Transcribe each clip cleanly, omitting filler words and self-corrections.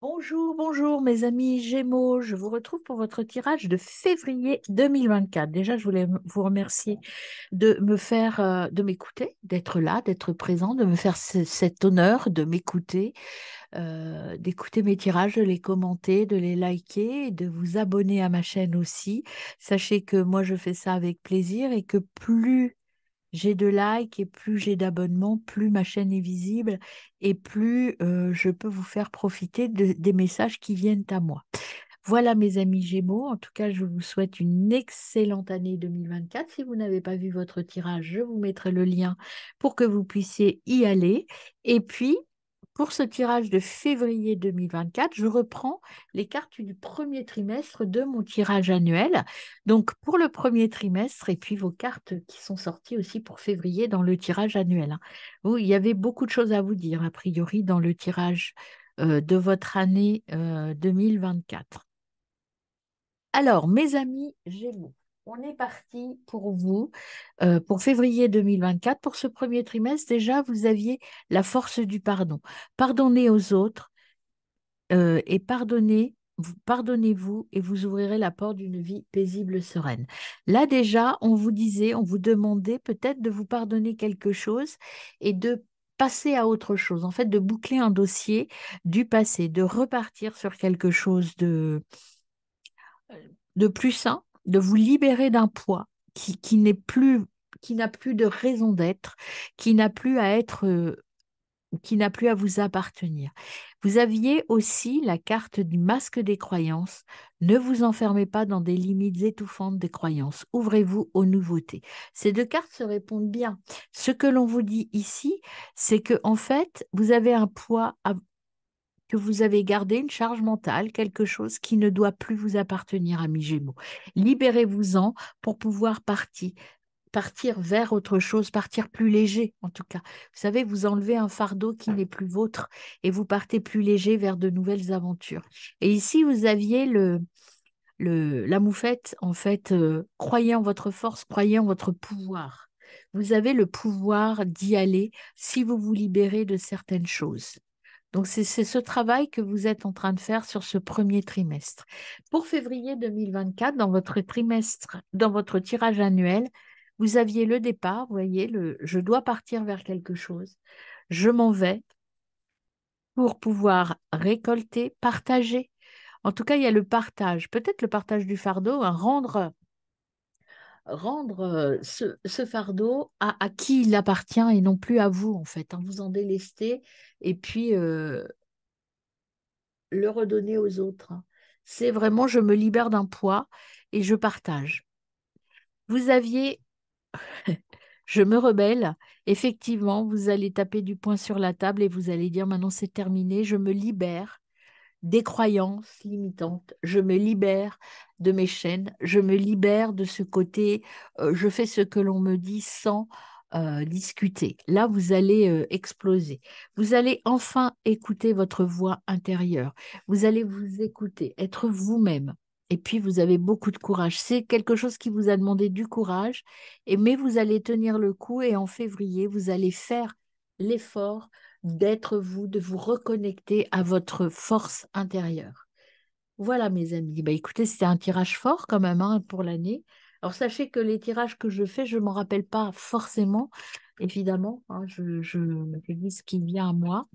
Bonjour, bonjour mes amis Gémeaux, je vous retrouve pour votre tirage de février 2024. Déjà, je voulais vous remercier de me faire, de m'écouter, d'être là, d'être présent, de me faire cet honneur de m'écouter, d'écouter mes tirages, de les commenter, de les liker et de vous abonner à ma chaîne aussi. Sachez que moi, je fais ça avec plaisir et que plus j'ai de likes et plus j'ai d'abonnements, plus ma chaîne est visible et plus je peux vous faire profiter des messages qui viennent à moi. Voilà mes amis Gémeaux, en tout cas je vous souhaite une excellente année 2024. Si vous n'avez pas vu votre tirage, je vous mettrai le lien pour que vous puissiez y aller. Et puis, pour ce tirage de février 2024, je reprends les cartes du premier trimestre de mon tirage annuel. Donc, pour le premier trimestre, et puis vos cartes qui sont sorties aussi pour février dans le tirage annuel, hein. Il y avait beaucoup de choses à vous dire, a priori, dans le tirage de votre année 2024. Alors, mes amis Gémeaux, on est parti pour vous pour février 2024. Pour ce premier trimestre, déjà, vous aviez la force du pardon. Pardonnez aux autres et pardonnez-vous et vous ouvrirez la porte d'une vie paisible, sereine. Là, déjà, on vous disait, on vous demandait peut-être de vous pardonner quelque chose et de passer à autre chose, en fait, de boucler un dossier du passé, de repartir sur quelque chose de plus sain, de vous libérer d'un poids qui n'est plus, qui n'a plus de raison d'être, qui n'a plus à être, qui n'a plus à vous appartenir. Vous aviez aussi la carte du masque des croyances. Ne vous enfermez pas dans des limites étouffantes des croyances. Ouvrez-vous aux nouveautés. Ces deux cartes se répondent bien. Ce que l'on vous dit ici, c'est que en fait, vous avez un poids que vous avez gardé, une charge mentale, quelque chose qui ne doit plus vous appartenir, ami Gémeaux. Libérez-vous-en pour pouvoir partir vers autre chose, partir plus léger en tout cas. Vous savez, vous enlevez un fardeau qui n'est plus vôtre et vous partez plus léger vers de nouvelles aventures. Et ici, vous aviez la moufette, en fait, croyez en votre force, croyez en votre pouvoir. Vous avez le pouvoir d'y aller si vous vous libérez de certaines choses. Donc, c'est ce travail que vous êtes en train de faire sur ce premier trimestre. Pour février 2024, dans votre trimestre, dans votre tirage annuel, vous aviez le départ, vous voyez, je dois partir vers quelque chose. Je m'en vais pour pouvoir récolter, partager. En tout cas, il y a le partage, peut-être le partage du fardeau, hein, rendre ce fardeau à qui il appartient et non plus à vous, en fait, hein, vous en délester et puis le redonner aux autres, hein. C'est vraiment, je me libère d'un poids et je partage. Vous aviez, je me rebelle. Effectivement, vous allez taper du poing sur la table et vous allez dire maintenant c'est terminé, je me libère des croyances limitantes, je me libère de mes chaînes, je me libère de ce côté, je fais ce que l'on me dit sans discuter. Là, vous allez exploser. Vous allez enfin écouter votre voix intérieure. Vous allez vous écouter, être vous-même. Et puis, vous avez beaucoup de courage. C'est quelque chose qui vous a demandé du courage, mais vous allez tenir le coup et en février, vous allez faire l'effort d'être vous, de vous reconnecter à votre force intérieure. Voilà, mes amis. Bah, écoutez, c'était un tirage fort quand même, hein, pour l'année. Alors, sachez que les tirages que je fais, je ne m'en rappelle pas forcément, évidemment, hein, je dis ce qui vient à moi.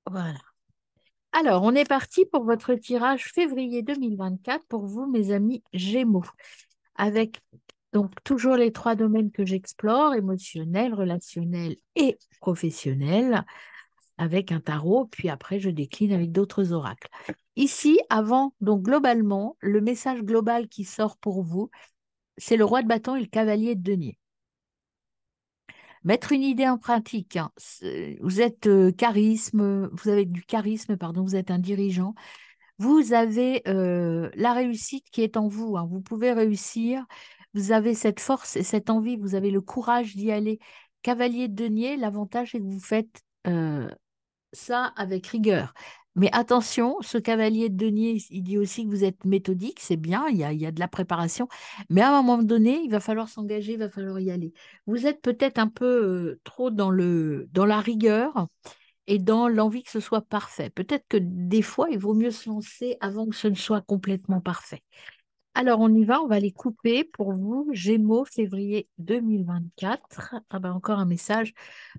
Voilà. Alors, on est parti pour votre tirage février 2024 pour vous, mes amis Gémeaux, avec donc toujours les trois domaines que j'explore, émotionnel, relationnel et professionnel, avec un tarot, puis après je décline avec d'autres oracles. Ici, avant, donc globalement, le message global qui sort pour vous, c'est le roi de bâton et le cavalier de denier. Mettre une idée en pratique, hein. Vous êtes vous avez du charisme, pardon, vous êtes un dirigeant. Vous avez la réussite qui est en vous, hein. Vous pouvez réussir. Vous avez cette force et cette envie. Vous avez le courage d'y aller. Cavalier de denier, l'avantage, c'est que vous faites ça avec rigueur. Mais attention, ce cavalier de denier, il dit aussi que vous êtes méthodique, c'est bien, il y a de la préparation, mais à un moment donné, il va falloir s'engager, il va falloir y aller. Vous êtes peut-être un peu trop dans la rigueur et dans l'envie que ce soit parfait. Peut-être que des fois, il vaut mieux se lancer avant que ce ne soit complètement parfait. Alors, on y va, on va les couper pour vous. Gémeaux, février 2024. Ah ben, encore un message.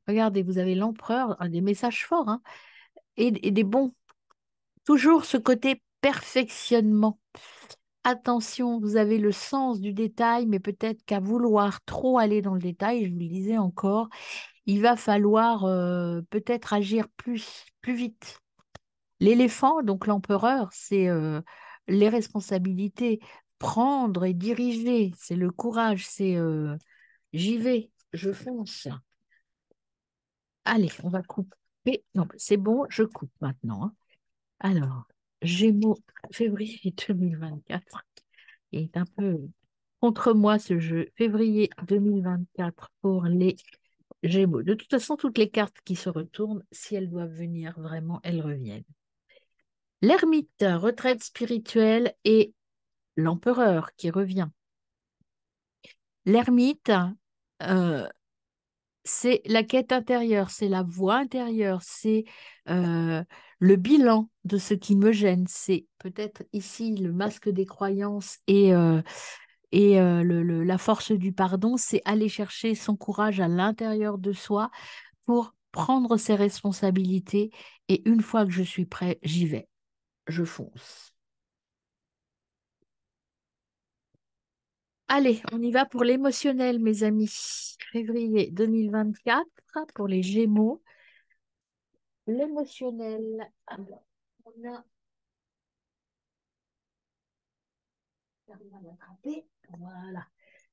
Regardez, vous avez l'empereur, des messages forts, hein, et des bons. Toujours ce côté perfectionnement. Attention, vous avez le sens du détail, mais peut-être qu'à vouloir trop aller dans le détail, je vous le disais encore, il va falloir peut-être agir plus vite. L'éléphant, donc l'empereur, c'est les responsabilités. Prendre et diriger, c'est le courage, c'est j'y vais, je fonce. Allez, on va couper. Non, c'est bon, je coupe maintenant, hein. Alors, Gémeaux, février 2024 est un peu contre moi ce jeu. Février 2024 pour les Gémeaux. De toute façon, toutes les cartes qui se retournent, si elles doivent venir vraiment, elles reviennent. L'ermite, retraite spirituelle et l'empereur qui revient. L'ermite, euh, c'est la quête intérieure, c'est la voix intérieure, c'est euh, le bilan de ce qui me gêne. C'est peut-être ici le masque des croyances et la force du pardon, c'est aller chercher son courage à l'intérieur de soi pour prendre ses responsabilités. Et une fois que je suis prêt, j'y vais, je fonce. Allez, on y va pour l'émotionnel, mes amis. Février 2024 pour les Gémeaux. L'émotionnel. Alors, on a j'arrive à l'attraper. Voilà.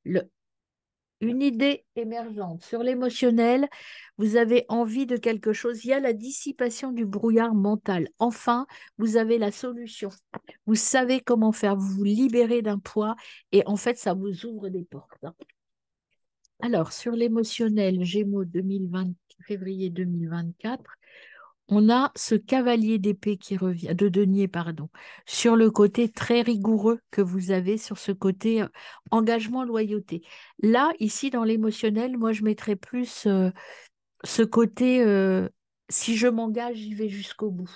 Le- une idée émergente. Sur l'émotionnel, vous avez envie de quelque chose. Il y a la dissipation du brouillard mental. Enfin, vous avez la solution. Vous savez comment faire. Vous vous libérez d'un poids et en fait, ça vous ouvre des portes, hein. Alors, sur l'émotionnel, Gémeaux 2020, février 2024, on a ce cavalier d'épée qui revient, de denier, pardon, sur le côté très rigoureux que vous avez, sur ce côté engagement, loyauté. Là, ici, dans l'émotionnel, moi, je mettrais plus ce côté, si je m'engage, j'y vais jusqu'au bout.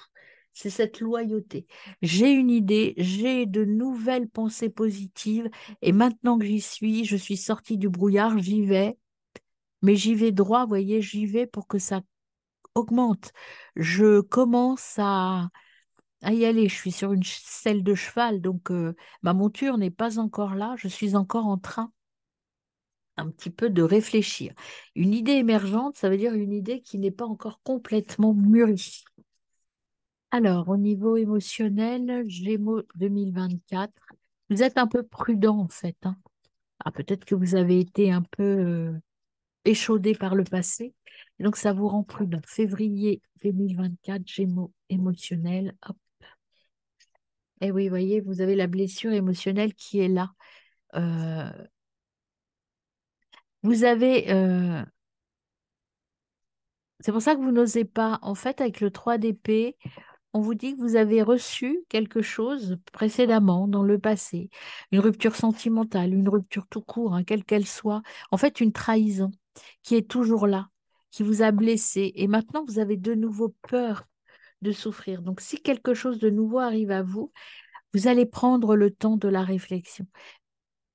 C'est cette loyauté. J'ai une idée, j'ai de nouvelles pensées positives, et maintenant que j'y suis, je suis sortie du brouillard, j'y vais, mais j'y vais droit, vous voyez, j'y vais pour que ça augmente. Je commence à y aller. Je suis sur une selle de cheval, donc ma monture n'est pas encore là. Je suis encore en train un petit peu de réfléchir. Une idée émergente, ça veut dire une idée qui n'est pas encore complètement mûrie. Alors, au niveau émotionnel, Gémeaux 2024, vous êtes un peu prudent en fait, hein. Ah, peut-être que vous avez été un peu échaudé par le passé. Et donc, ça vous rend prudent. Février 2024, Gémeaux émotionnel. Hop. Et oui, vous voyez, vous avez la blessure émotionnelle qui est là. Euh, vous avez, c'est pour ça que vous n'osez pas. En fait, avec le 3 d'épée, on vous dit que vous avez reçu quelque chose précédemment dans le passé, une rupture sentimentale, une rupture tout court, hein, quelle qu'elle soit. En fait, une trahison qui est toujours là, qui vous a blessé. Et maintenant, vous avez de nouveau peur de souffrir. Donc, si quelque chose de nouveau arrive à vous, vous allez prendre le temps de la réflexion.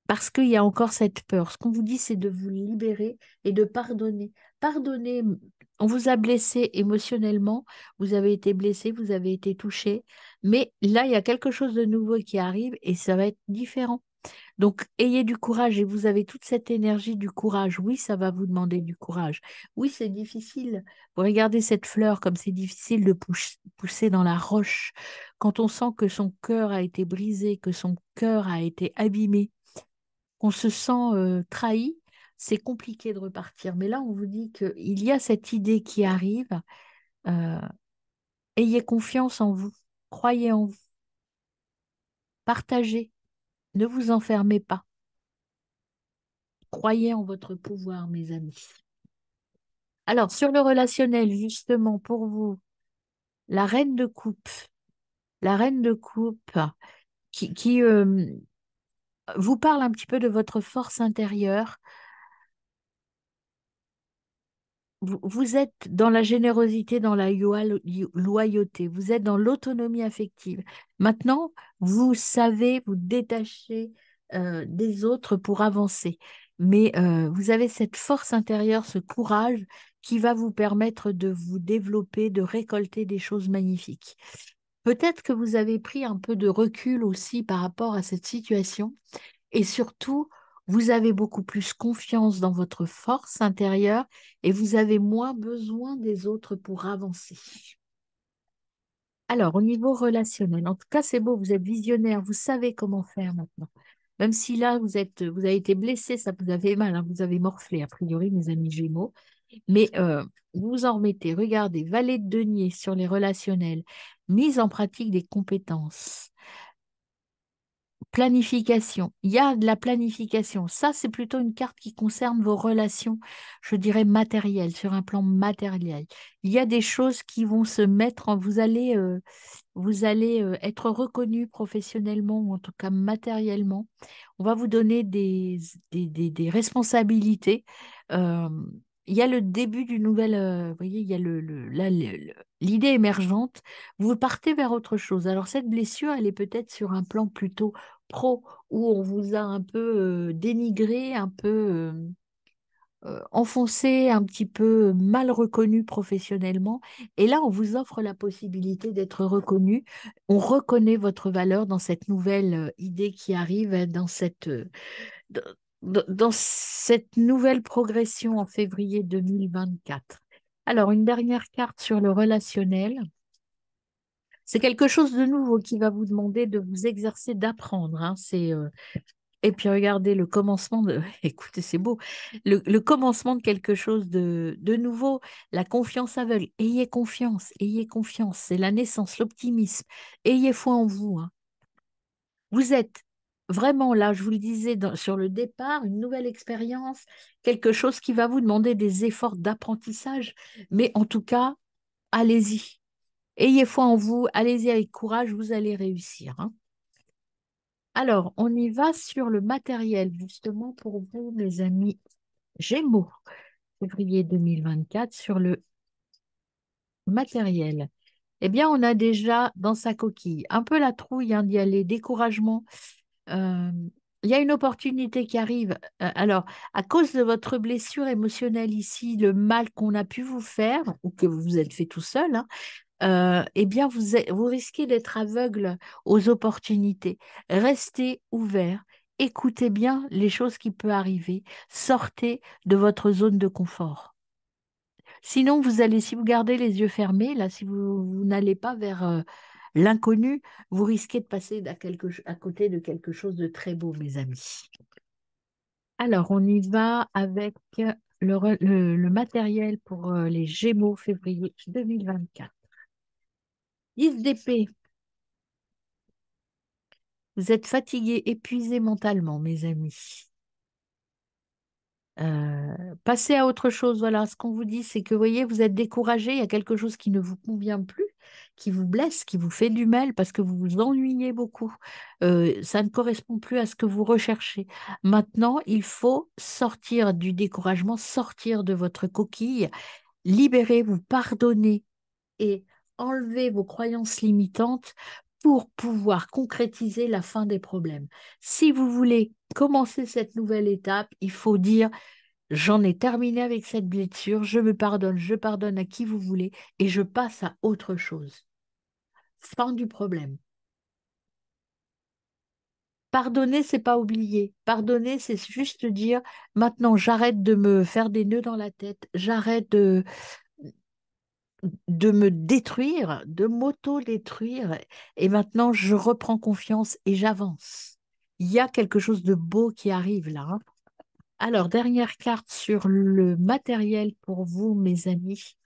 Parce qu'il y a encore cette peur. Ce qu'on vous dit, c'est de vous libérer et de pardonner. Pardonner, on vous a blessé émotionnellement, vous avez été blessé, vous avez été touché, mais là, il y a quelque chose de nouveau qui arrive et ça va être différent. Donc, ayez du courage et vous avez toute cette énergie du courage. Oui, ça va vous demander du courage. Oui, c'est difficile. Vous regardez cette fleur comme c'est difficile de pousser dans la roche. Quand on sent que son cœur a été brisé, que son cœur a été abîmé, qu'on se sent trahi, c'est compliqué de repartir. Mais là, on vous dit qu'il y a cette idée qui arrive. euh, Ayez confiance en vous. Croyez en vous. Partagez. Ne vous enfermez pas. Croyez en votre pouvoir, mes amis. Alors, sur le relationnel, justement, pour vous, la reine de coupe, la reine de coupe qui vous parle un petit peu de votre force intérieure. vous êtes dans la générosité, dans la loyauté, vous êtes dans l'autonomie affective. Maintenant, vous savez vous détacher des autres pour avancer. Mais vous avez cette force intérieure, ce courage qui va vous permettre de vous développer, de récolter des choses magnifiques. Peut-être que vous avez pris un peu de recul aussi par rapport à cette situation et surtout, vous avez beaucoup plus confiance dans votre force intérieure et vous avez moins besoin des autres pour avancer. Alors, au niveau relationnel, en tout cas, c'est beau, vous êtes visionnaire, vous savez comment faire maintenant. Même si là, vous avez été blessé, ça vous a fait mal, hein, vous avez morflé, a priori, mes amis Gémeaux. Mais vous vous en remettez. Regardez, valet de denier sur les relationnels, mise en pratique des compétences. Planification. Il y a de la planification. Ça, c'est plutôt une carte qui concerne vos relations, je dirais matérielles, sur un plan matériel. Il y a des choses qui vont se mettre en... vous allez être reconnu professionnellement ou en tout cas matériellement. On va vous donner des responsabilités. Euh, il y a le début du nouvel, vous voyez, il y a là, l'idée émergente. Vous partez vers autre chose. Alors cette blessure, elle est peut-être sur un plan plutôt pro, où on vous a un peu dénigré, un peu enfoncé, un petit peu mal reconnu professionnellement. Et là, on vous offre la possibilité d'être reconnu. On reconnaît votre valeur dans cette nouvelle idée qui arrive, dans dans dans cette nouvelle progression en février 2024. Alors, une dernière carte sur le relationnel. C'est quelque chose de nouveau qui va vous demander de vous exercer, d'apprendre, hein. Et puis regardez le commencement de, écoutez, c'est beau, le commencement de quelque chose de nouveau, la confiance aveugle. Ayez confiance, c'est la naissance, l'optimisme. Ayez foi en vous, hein. Vous êtes vraiment là, je vous le disais sur le départ, une nouvelle expérience, quelque chose qui va vous demander des efforts d'apprentissage, mais en tout cas, allez-y. Ayez foi en vous, allez-y avec courage, vous allez réussir, hein. Alors, on y va sur le matériel, justement pour vous, mes amis Gémeaux, février 2024, sur le matériel. Eh bien, on a déjà dans sa coquille un peu la trouille, hein, d'y aller, découragement. Euh, il y a une opportunité qui arrive. Alors, à cause de votre blessure émotionnelle ici, le mal qu'on a pu vous faire, ou que vous vous êtes fait tout seul, hein, eh bien, vous risquez d'être aveugle aux opportunités. Restez ouvert. Écoutez bien les choses qui peuvent arriver. Sortez de votre zone de confort. Sinon, vous allez, si vous gardez les yeux fermés, là, si vous n'allez pas vers l'inconnu, vous risquez de passer à côté de quelque chose de très beau, mes amis. Alors, on y va avec le matériel pour les Gémeaux février 2024. 10 d'épée. Vous êtes fatigué, épuisé mentalement, mes amis. Passez à autre chose. Voilà, ce qu'on vous dit, c'est que, vous voyez, vous êtes découragé, il y a quelque chose qui ne vous convient plus, qui vous blesse, qui vous fait du mal parce que vous vous ennuyez beaucoup. Ça ne correspond plus à ce que vous recherchez. Maintenant, il faut sortir du découragement, sortir de votre coquille, libérer, vous pardonner et enlever vos croyances limitantes pour pouvoir concrétiser la fin des problèmes. Si vous voulez commencer cette nouvelle étape, il faut dire, j'en ai terminé avec cette blessure, je pardonne à qui vous voulez et je passe à autre chose. Fin du problème. Pardonner, c'est pas oublier. Pardonner, c'est juste dire, maintenant, j'arrête de me faire des nœuds dans la tête, j'arrête de me détruire, de m'auto-détruire. Et maintenant, je reprends confiance et j'avance. Il y a quelque chose de beau qui arrive là, hein. Alors, dernière carte sur le matériel pour vous, mes amis.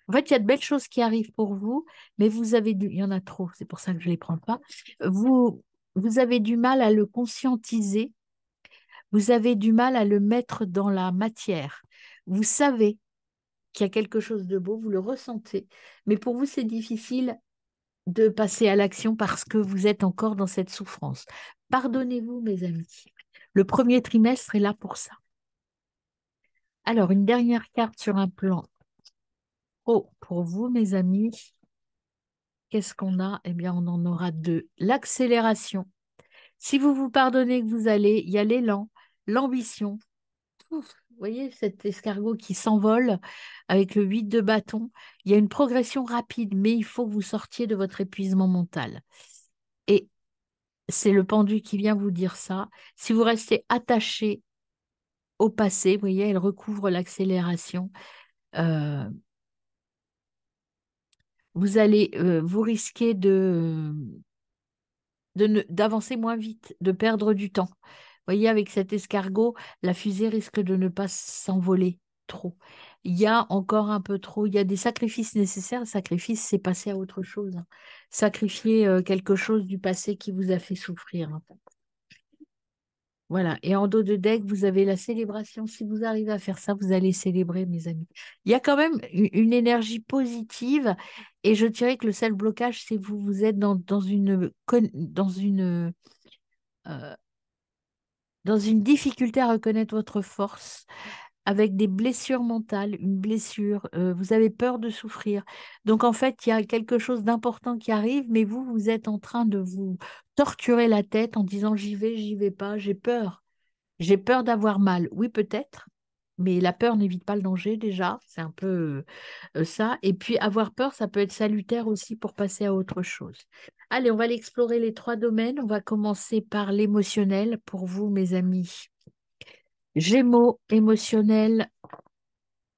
En fait, il y a de belles choses qui arrivent pour vous, mais il y en a trop, c'est pour ça que je ne les prends pas. Vous, vous avez du mal à le conscientiser, vous avez du mal à le mettre dans la matière. Vous savez qu'il y a quelque chose de beau, vous le ressentez, mais pour vous, c'est difficile de passer à l'action parce que vous êtes encore dans cette souffrance. Pardonnez-vous, mes amis. Le premier trimestre est là pour ça. Alors, une dernière carte sur un plan Oh, pour vous, mes amis, qu'est-ce qu'on a? Eh bien, on en aura deux. L'accélération. Si vous vous pardonnez que vous allez, il y a l'élan, l'ambition. Ouf, vous voyez cet escargot qui s'envole avec le 8 de bâton. Il y a une progression rapide, mais il faut que vous sortiez de votre épuisement mental. Et c'est le pendu qui vient vous dire ça. Si vous restez attaché au passé, vous voyez, elle recouvre l'accélération. euh, vous risquez d'avancer moins vite, de perdre du temps. Vous voyez, avec cet escargot, la fusée risque de ne pas s'envoler trop. Il y a encore un peu trop, il y a des sacrifices nécessaires. Le sacrifice, c'est passer à autre chose, hein. Sacrifier quelque chose du passé qui vous a fait souffrir, hein. Voilà. Et en dos de deck, vous avez la célébration. Si vous arrivez à faire ça, vous allez célébrer, mes amis. Il y a quand même une énergie positive. Et je dirais que le seul blocage, c'est vous êtes euh, dans une difficulté à reconnaître votre force, avec des blessures mentales, une blessure. Vous avez peur de souffrir. Donc, en fait, il y a quelque chose d'important qui arrive, mais vous êtes en train de vous torturer la tête en disant j'y vais pas, j'ai peur. J'ai peur d'avoir mal. Oui, peut-être, mais la peur n'évite pas le danger déjà. C'est un peu ça. Et puis, avoir peur, ça peut être salutaire aussi pour passer à autre chose. Allez, on va aller explorer les trois domaines. On va commencer par l'émotionnel pour vous, mes amis. Gémeaux émotionnel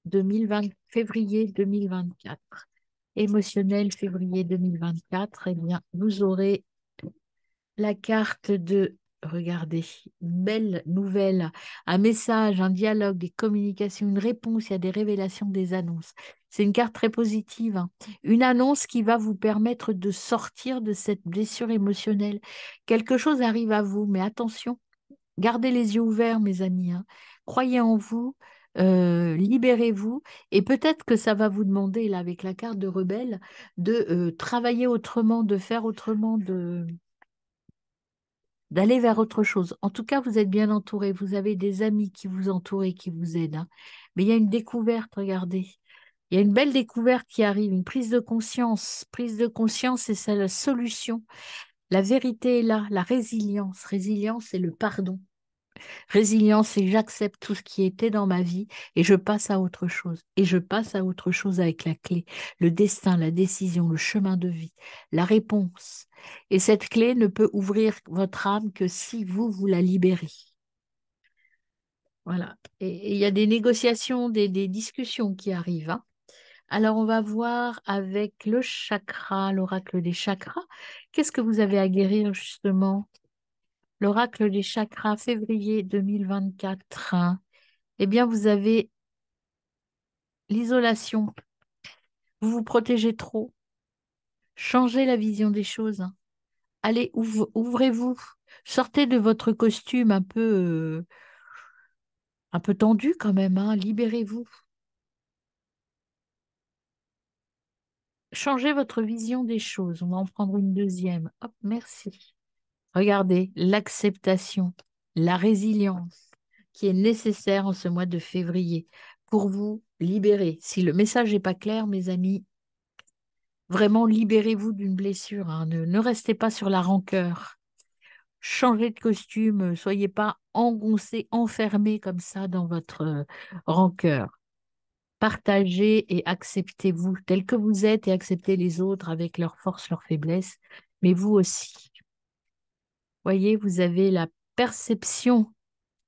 2020, février 2024. Émotionnel février 2024. Eh bien, vous aurez la carte de, regardez, une belle nouvelle, un message, un dialogue, des communications, une réponse, il y a des révélations, des annonces. C'est une carte très positive, hein. Une annonce qui va vous permettre de sortir de cette blessure émotionnelle. Quelque chose arrive à vous, mais attention, gardez les yeux ouverts, mes amis, hein. Croyez en vous. Libérez-vous et peut-être que ça va vous demander, là, avec la carte de rebelle, de travailler autrement, de faire autrement, d'aller vers autre chose. En tout cas, vous êtes bien entouré, vous avez des amis qui vous entourent et qui vous aident, hein. Mais il y a une découverte, regardez. Il y a une belle découverte qui arrive, une prise de conscience. Prise de conscience, et c'est la solution. La vérité est là, la résilience. Résilience, c'est le pardon. Résilience, c'est j'accepte tout ce qui était dans ma vie et je passe à autre chose. Et je passe à autre chose avec la clé, le destin, la décision, le chemin de vie, la réponse. Et cette clé ne peut ouvrir votre âme que si vous la libérez. Voilà. Et il y a des négociations, des discussions qui arrivent, hein. Alors, on va voir avec le chakra, l'oracle des chakras. Qu'est-ce que vous avez à guérir, justement? L'oracle des chakras, février 2024, hein. Eh bien, vous avez l'isolation. Vous vous protégez trop. Changez la vision des choses, hein. Allez, ouvrez-vous. Sortez de votre costume un peu tendu quand même, hein. Libérez-vous. Changez votre vision des choses. On va en prendre une deuxième. Hop, merci. Regardez, l'acceptation, la résilience qui est nécessaire en ce mois de février pour vous libérer. Si le message n'est pas clair, mes amis, vraiment, libérez-vous d'une blessure, hein. Ne restez pas sur la rancœur. Changez de costume. Soyez pas engoncé, enfermé comme ça dans votre rancœur. Partagez et acceptez-vous tel que vous êtes et acceptez les autres avec leurs forces, leurs faiblesses, mais vous aussi. Voyez, vous avez la perception.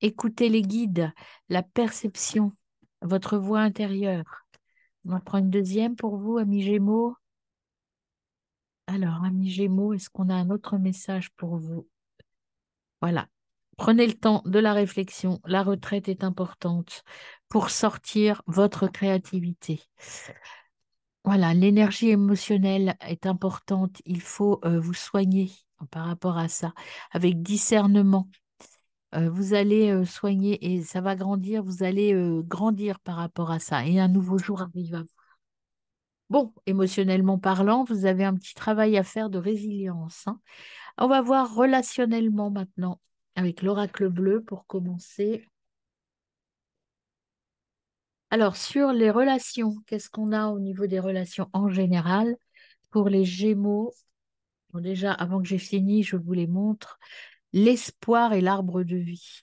Écoutez les guides, la perception, votre voix intérieure. On en prend une deuxième pour vous, amis Gémeaux. Alors, amis Gémeaux, est-ce qu'on a un autre message pour vous? Voilà. Prenez le temps de la réflexion. La retraite est importante pour sortir votre créativité. Voilà, l'énergie émotionnelle est importante. Il faut vous soigner par rapport à ça, avec discernement. Vous allez soigner et ça va grandir. Vous allez grandir par rapport à ça. Et un nouveau jour arrive à vous. Bon, émotionnellement parlant, vous avez un petit travail à faire de résilience, hein. On va voir relationnellement maintenant avec l'oracle bleu pour commencer. Alors, sur les relations, qu'est-ce qu'on a au niveau des relations en général? Pour les Gémeaux, bon, déjà, avant que j'ai fini, je vous les montre. L'espoir et l'arbre de vie.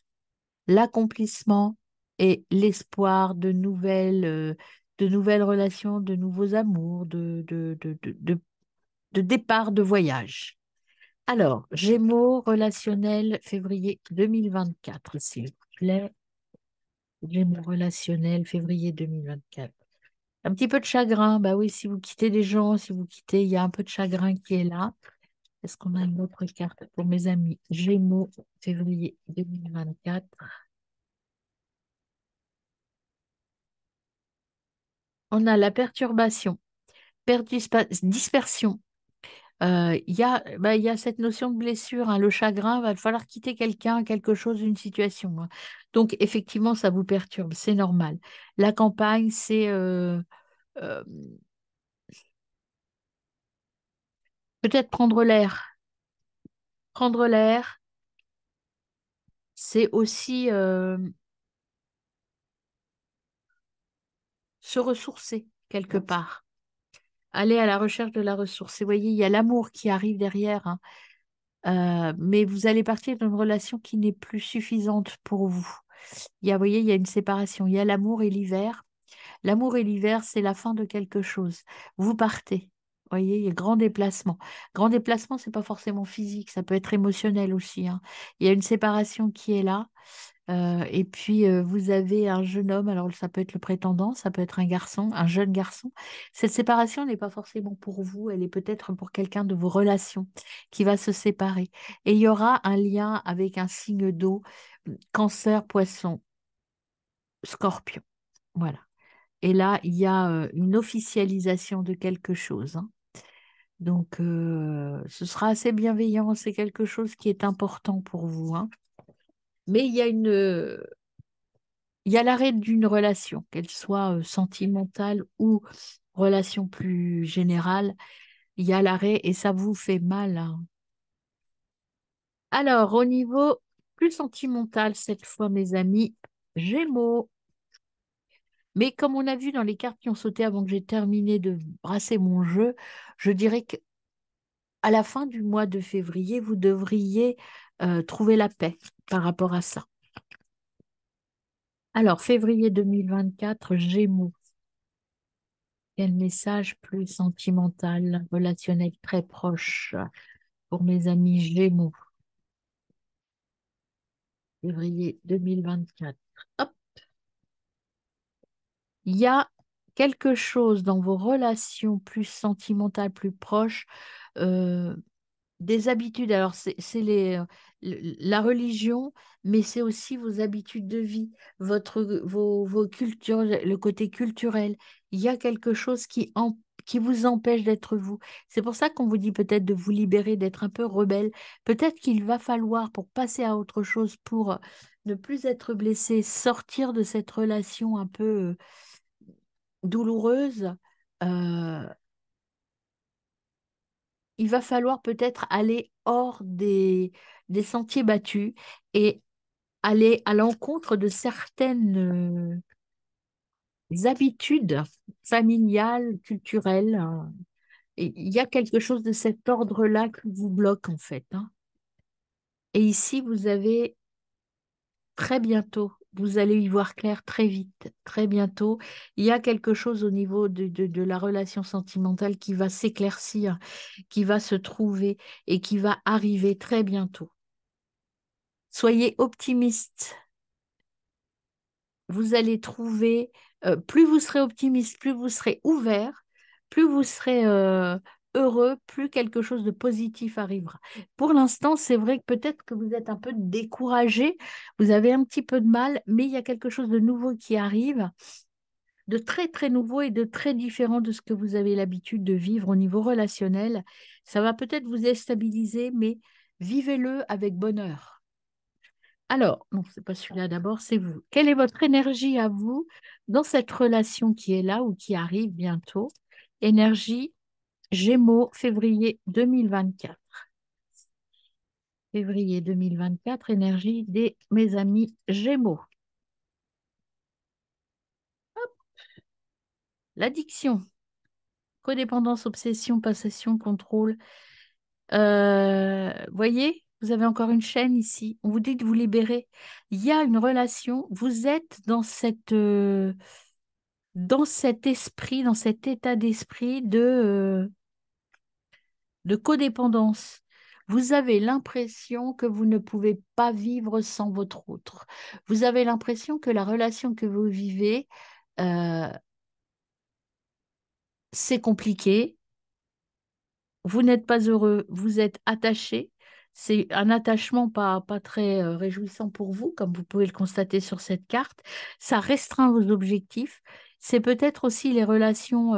L'accomplissement et l'espoir de nouvelles relations, de nouveaux amours, de départ de voyage. Alors, Gémeaux relationnel février 2024, s'il vous plaît. Gémeaux relationnel février 2024. Un petit peu de chagrin, bah oui, si vous quittez des gens, si vous quittez, il y a un peu de chagrin qui est là. Est-ce qu'on a une autre carte pour mes amis? Gémeaux février 2024. On a la perturbation, dispersion. Il y a cette notion de blessure, hein, le chagrin, va falloir quitter quelqu'un, quelque chose, une situation, hein. Donc, effectivement, ça vous perturbe, c'est normal. La campagne, c'est euh, peut-être prendre l'air. Prendre l'air, c'est aussi se ressourcer quelque part. Aller à la recherche de la ressource. Et vous voyez, il y a l'amour qui arrive derrière, hein. Mais vous allez partir d'une relation qui n'est plus suffisante pour vous. Vous voyez, il y a une séparation. Il y a l'amour et l'hiver. L'amour et l'hiver, c'est la fin de quelque chose. Vous partez. Vous voyez, il y a grand déplacement. Grand déplacement, c'est pas forcément physique, ça peut être émotionnel aussi, hein. Il y a une séparation qui est là. Et puis, vous avez un jeune homme, alors ça peut être le prétendant, ça peut être un garçon, un jeune garçon. Cette séparation n'est pas forcément pour vous, elle est peut-être pour quelqu'un de vos relations qui va se séparer. Et il y aura un lien avec un signe d'eau, cancer, poisson, scorpion. Voilà. Et là, il y a une officialisation de quelque chose, hein. Donc, ce sera assez bienveillant, c'est quelque chose qui est important pour vous, hein. Mais il y a l'arrêt d'une relation, qu'elle soit sentimentale ou relation plus générale. Il y a l'arrêt et ça vous fait mal, hein. Alors, au niveau plus sentimental, cette fois, mes amis, Gémeaux. Mais comme on a vu dans les cartes qui ont sauté avant que j'ai terminé de brasser mon jeu, je dirais qu'à la fin du mois de février, vous devriez trouver la paix par rapport à ça. Alors, février 2024, Gémeaux. Quel message plus sentimental, relationnel très proche pour mes amis Gémeaux, février 2024. Hop, il y a quelque chose dans vos relations plus sentimentales, plus proches, euh, des habitudes. Alors, la religion, mais c'est aussi vos habitudes de vie, vos cultures, le côté culturel. Il y a quelque chose qui vous empêche d'être vous. C'est pour ça qu'on vous dit peut-être de vous libérer, d'être un peu rebelle. Peut-être qu'il va falloir, pour passer à autre chose, pour ne plus être blessé, sortir de cette relation un peu douloureuse. euh, il va falloir peut-être aller hors des sentiers battus et aller à l'encontre de certaines habitudes familiales, culturelles, hein. Et il y a quelque chose de cet ordre-là qui vous bloque en fait, hein. Et ici, vous avez très bientôt, vous allez y voir clair très vite, très bientôt. Il y a quelque chose au niveau de la relation sentimentale qui va s'éclaircir, qui va se trouver et qui va arriver très bientôt. Soyez optimiste. Vous allez trouver, plus vous serez optimiste, plus vous serez ouvert, plus vous serez heureux, plus quelque chose de positif arrivera. Pour l'instant, c'est vrai que peut-être que vous êtes un peu découragé, vous avez un petit peu de mal, mais il y a quelque chose de nouveau qui arrive, de très très nouveau et de très différent de ce que vous avez l'habitude de vivre au niveau relationnel. Ça va peut-être vous déstabiliser, mais vivez-le avec bonheur. Alors, non, c'est pas celui-là d'abord, c'est vous. Quelle est votre énergie à vous dans cette relation qui est là ou qui arrive bientôt? Énergie Gémeaux, février 2024. Février 2024, énergie des mes amis Gémeaux. L'addiction, codépendance, obsession, possession, contrôle. Voyez, vous avez encore une chaîne ici. On vous dit de vous libérer. Il y a une relation. Vous êtes dans cet esprit, dans cet état d'esprit de codépendance. Vous avez l'impression que vous ne pouvez pas vivre sans votre autre. Vous avez l'impression que la relation que vous vivez, euh, c'est compliqué. Vous n'êtes pas heureux, vous êtes attaché. C'est un attachement pas très réjouissant pour vous, comme vous pouvez le constater sur cette carte. Ça restreint vos objectifs. C'est peut-être aussi les relations,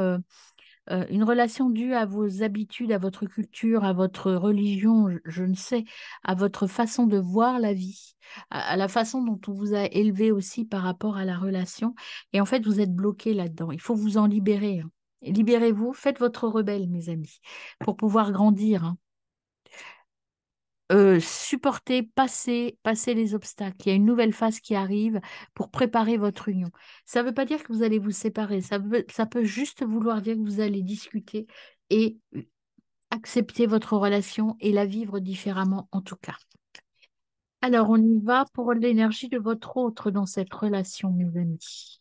une relation due à vos habitudes, à votre culture, à votre religion, je ne sais, à votre façon de voir la vie, à la façon dont on vous a élevé aussi par rapport à la relation. Et en fait, vous êtes bloqué là-dedans. Il faut vous en libérer, hein. Libérez-vous, faites votre rebelle, mes amis, pour pouvoir grandir, hein. Supporter, passer les obstacles. Il y a une nouvelle phase qui arrive pour préparer votre union. Ça ne veut pas dire que vous allez vous séparer, ça peut juste vouloir dire que vous allez discuter et accepter votre relation et la vivre différemment en tout cas. Alors, on y va pour l'énergie de votre autre dans cette relation, mes amis.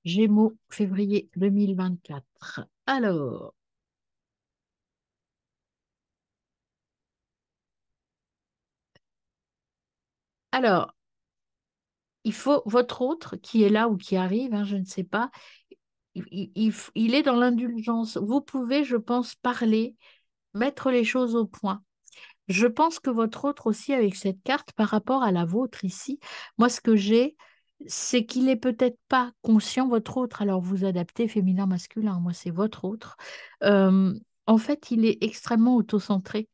Gémeaux, février 2024. Alors, il faut votre autre qui est là ou qui arrive, hein, je ne sais pas, il est dans l'indulgence. Vous pouvez, je pense, parler, mettre les choses au point. Je pense que votre autre aussi, avec cette carte, par rapport à la vôtre ici, moi, ce que j'ai, c'est qu'il est peut-être pas conscient, votre autre, alors vous adaptez féminin, masculin, moi, c'est votre autre. Euh, En fait, il est extrêmement autocentré,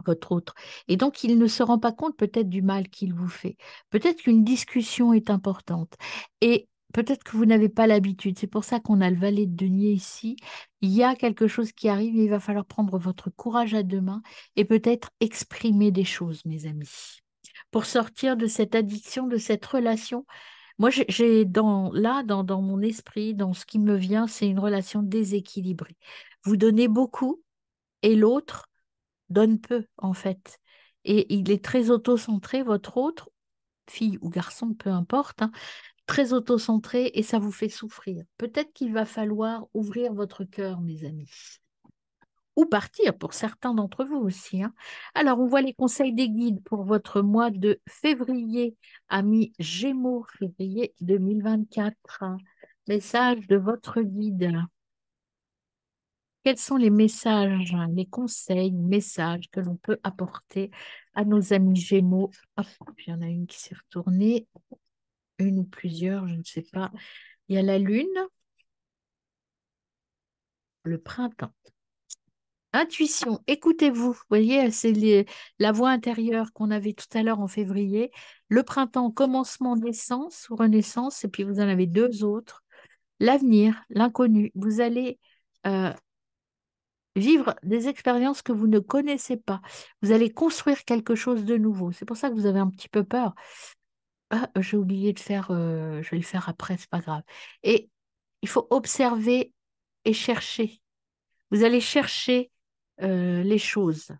votre autre. Et donc, il ne se rend pas compte peut-être du mal qu'il vous fait. Peut-être qu'une discussion est importante. Et peut-être que vous n'avez pas l'habitude. C'est pour ça qu'on a le valet de denier ici. Il y a quelque chose qui arrive et il va falloir prendre votre courage à deux mains et peut-être exprimer des choses, mes amis, pour sortir de cette addiction, de cette relation. Moi, j'ai dans mon esprit, dans ce qui me vient, c'est une relation déséquilibrée. Vous donnez beaucoup et l'autre donne peu, en fait. Et il est très auto-centré, votre autre, fille ou garçon, peu importe, hein, très auto-centré et ça vous fait souffrir. Peut-être qu'il va falloir ouvrir votre cœur, mes amis. Ou partir pour certains d'entre vous aussi, hein. Alors, on voit les conseils des guides pour votre mois de février, amis Gémeaux, février 2024. Message de votre guide. Quels sont les messages, les conseils, messages que l'on peut apporter à nos amis Gémeaux? Hop, il y en a une qui s'est retournée, une ou plusieurs, je ne sais pas. Il y a la lune, le printemps. Intuition, écoutez-vous. Vous voyez, la voix intérieure qu'on avait tout à l'heure en février. Le printemps, commencement, naissance ou renaissance, et puis vous en avez deux autres. L'avenir, l'inconnu. Vous allez euh, vivre des expériences que vous ne connaissez pas. Vous allez construire quelque chose de nouveau. C'est pour ça que vous avez un petit peu peur. Ah, j'ai oublié de faire, je vais le faire après, c'est pas grave. Et il faut observer et chercher. Vous allez chercher les choses.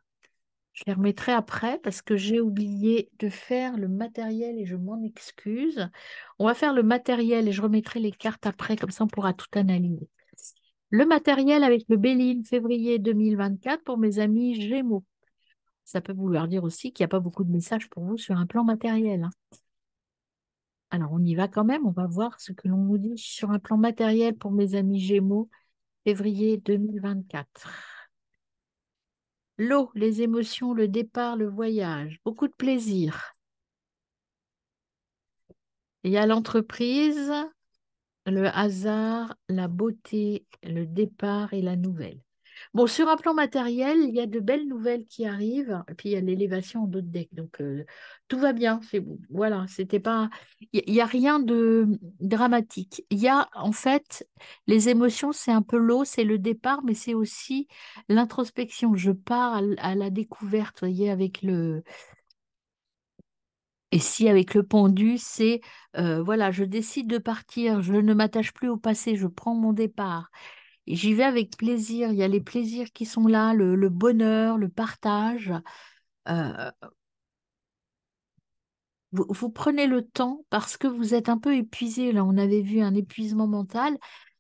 Je les remettrai après parce que j'ai oublié de faire le matériel et je m'en excuse. On va faire le matériel et je remettrai les cartes après, comme ça on pourra tout analyser. Le matériel avec le Béline, février 2024 pour mes amis Gémeaux. Ça peut vouloir dire aussi qu'il n'y a pas beaucoup de messages pour vous sur un plan matériel, hein. Alors, on y va quand même. On va voir ce que l'on nous dit sur un plan matériel pour mes amis Gémeaux, février 2024. L'eau, les émotions, le départ, le voyage. Beaucoup de plaisir. Il y a l'entreprise, le hasard, la beauté, le départ et la nouvelle. Bon, sur un plan matériel, il y a de belles nouvelles qui arrivent, et puis il y a l'élévation en dos de deck. Donc, tout va bien. Voilà, c'était pas. Il y a rien de dramatique. Il y a, en fait, les émotions, c'est un peu l'eau, c'est le départ, mais c'est aussi l'introspection. Je pars à la découverte, vous voyez, avec Et si avec le pendu, c'est voilà, je décide de partir, je ne m'attache plus au passé, je prends mon départ. Et j'y vais avec plaisir. Il y a les plaisirs qui sont là, le bonheur, le partage. Euh, vous prenez le temps parce que vous êtes un peu épuisé. Là, on avait vu un épuisement mental.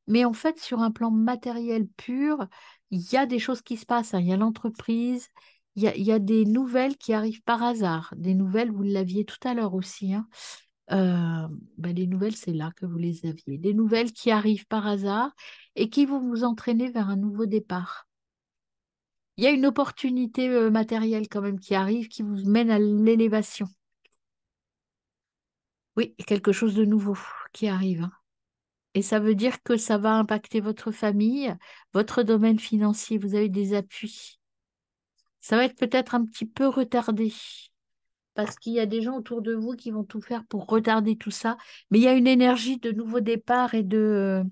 Mais en fait, sur un plan matériel pur, il y a des choses qui se passent, hein. Il y a l'entreprise, il y a des nouvelles qui arrivent par hasard. Des nouvelles, vous l'aviez tout à l'heure aussi, hein. Ben, les nouvelles, c'est là que vous les aviez. Des nouvelles qui arrivent par hasard et qui vont vous entraîner vers un nouveau départ. Il y a une opportunité matérielle quand même qui arrive, qui vous mène à l'élévation. Oui, quelque chose de nouveau qui arrive, hein. Et ça veut dire que ça va impacter votre famille, votre domaine financier. Vous avez des appuis. Ça va être peut-être un petit peu retardé parce qu'il y a des gens autour de vous qui vont tout faire pour retarder tout ça. Mais il y a une énergie de nouveau départ et de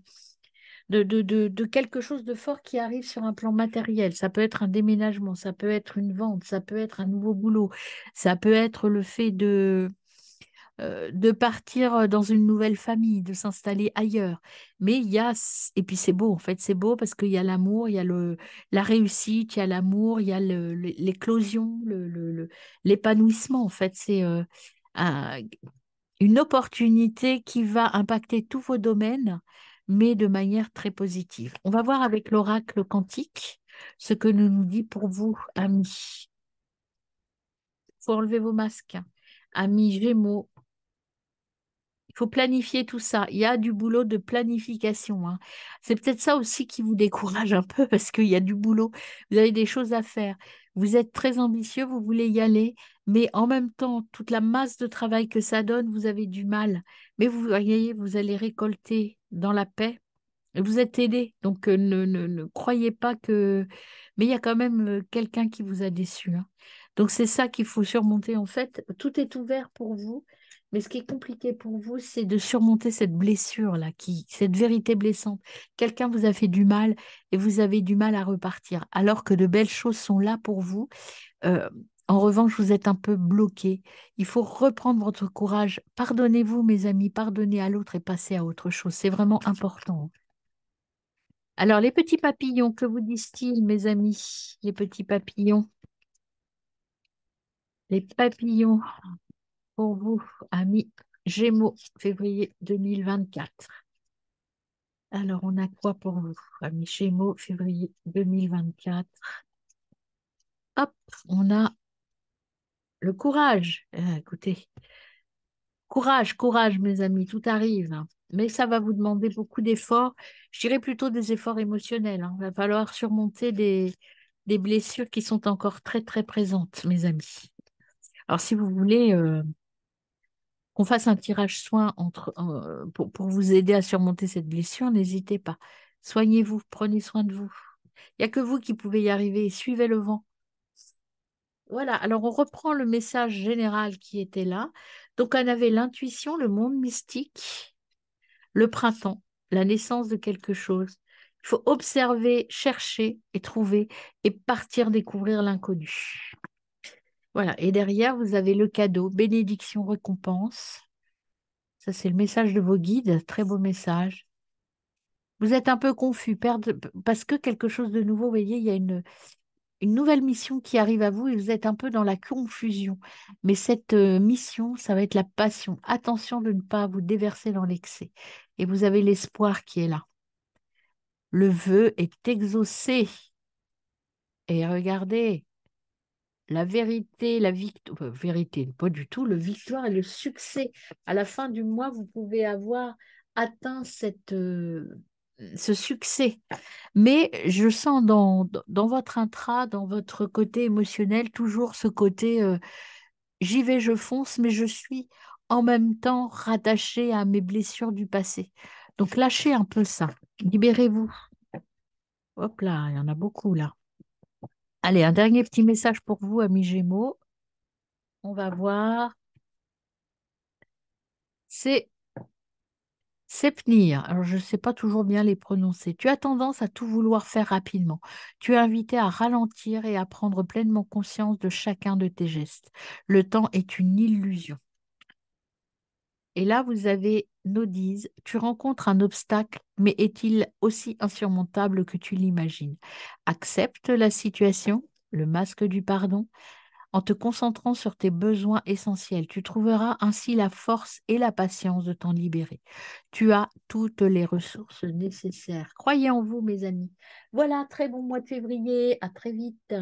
quelque chose de fort qui arrive sur un plan matériel. Ça peut être un déménagement, ça peut être une vente, ça peut être un nouveau boulot, ça peut être le fait de partir dans une nouvelle famille, de s'installer ailleurs. Mais il y a, et puis c'est beau, en fait, c'est beau parce qu'il y a l'amour, il y a la réussite, il y a l'amour, il y a l'éclosion, l'épanouissement, en fait. C'est un- une opportunité qui va impacter tous vos domaines, mais de manière très positive. On va voir avec l'oracle quantique ce que nous dit pour vous, amis. Il faut enlever vos masques. Amis Gémeaux, il faut planifier tout ça. Il y a du boulot de planification, hein. C'est peut-être ça aussi qui vous décourage un peu parce qu'il y a du boulot. Vous avez des choses à faire. Vous êtes très ambitieux, vous voulez y aller, mais en même temps, toute la masse de travail que ça donne, vous avez du mal. Mais vous voyez, vous allez récolter dans la paix. Et vous êtes aidé. Donc ne croyez pas que... Mais il y a quand même quelqu'un qui vous a déçu, hein. Donc c'est ça qu'il faut surmonter. En fait, tout est ouvert pour vous. Mais ce qui est compliqué pour vous, c'est de surmonter cette blessure-là, cette vérité blessante. Quelqu'un vous a fait du mal et vous avez du mal à repartir, alors que de belles choses sont là pour vous. Euh, En revanche, vous êtes un peu bloqué. Il faut reprendre votre courage. Pardonnez-vous, mes amis, pardonnez à l'autre et passez à autre chose. C'est vraiment important. Alors, les petits papillons, que vous disent-ils, mes amis? Les petits papillons. Les papillons pour vous, amis Gémeaux, février 2024. Alors, on a quoi pour vous, amis Gémeaux, février 2024? Hop, on a le courage. Écoutez, courage, courage, mes amis, tout arrive, hein. Mais ça va vous demander beaucoup d'efforts. Je dirais plutôt des efforts émotionnels, hein. Il va falloir surmonter des blessures qui sont encore très, très présentes, mes amis. Alors, si vous voulez qu'on fasse un tirage soin pour vous aider à surmonter cette blessure, n'hésitez pas. Soignez-vous, prenez soin de vous. Il n'y a que vous qui pouvez y arriver. Suivez le vent. Voilà, alors on reprend le message général qui était là. Donc, on avait l'intuition, le monde mystique, le printemps, la naissance de quelque chose. Il faut observer, chercher et trouver et partir découvrir l'inconnu. Voilà, et derrière, vous avez le cadeau, bénédiction, récompense. Ça, c'est le message de vos guides, très beau message. Vous êtes un peu confus parce que quelque chose de nouveau, vous voyez, il y a une nouvelle mission qui arrive à vous et vous êtes un peu dans la confusion. Mais cette mission, ça va être la passion. Attention de ne pas vous déverser dans l'excès. Et vous avez l'espoir qui est là. Le vœu est exaucé. Et regardez, la vérité, la victoire, vérité, pas du tout, le victoire et le succès. À la fin du mois, vous pouvez avoir atteint ce succès. Mais je sens dans votre intra, dans votre côté émotionnel, toujours ce côté j'y vais, je fonce, mais je suis en même temps rattachée à mes blessures du passé. Donc lâchez un peu ça. Libérez-vous. Hop là, il y en a beaucoup là. Allez, un dernier petit message pour vous, amis Gémeaux. On va voir. C'est Sepnir. Alors, je ne sais pas toujours bien les prononcer. Tu as tendance à tout vouloir faire rapidement. Tu es invité à ralentir et à prendre pleinement conscience de chacun de tes gestes. Le temps est une illusion. Et là, vous avez nos 10. Tu rencontres un obstacle, mais est-il aussi insurmontable que tu l'imagines? Accepte la situation, le masque du pardon, en te concentrant sur tes besoins essentiels. Tu trouveras ainsi la force et la patience de t'en libérer. Tu as toutes les ressources nécessaires. Croyez en vous, mes amis. Voilà, très bon mois de février. À très vite.